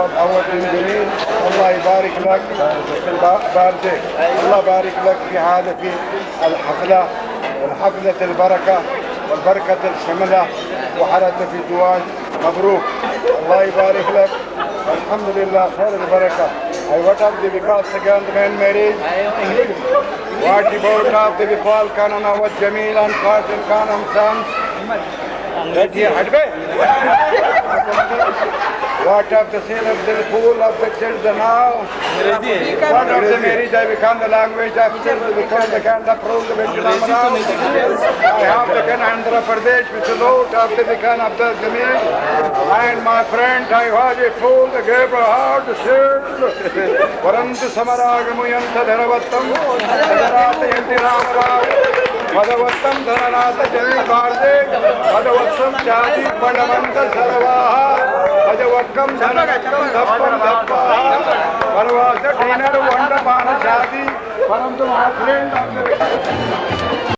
دعوة جميل. الله يبارك لك باردك. الله يبارك لك في هذا في الحفلة البركة والبركة الشملة وحالة في الزواج مبروك. الله يبارك لك. الحمد لله خير البركة. What of the Vikas second man marriage? What about of the Vipal Kanana was Jamil and Qasim Khanam sons? That here, What of the sale of the pool of the children now? What of the marriage I become the language of children because they can't approve the Vinkalamana. I have taken Andhra Pradesh with the note of the Vikan Abdul Jamil. And my friend, I was a fool, the gave a hard shirt. Varantu Samaragamayanta Dharavattam, Dharanata Yanti Ramarao. Padavatam Dhananata Jamil Bardek, Padavatam Jadi Padamanta Saravaha, Padavatam Dhanakatam Dhappam Dhappaha, Paravasa Dinner Vandapana Jadi, Paramtu my friend of the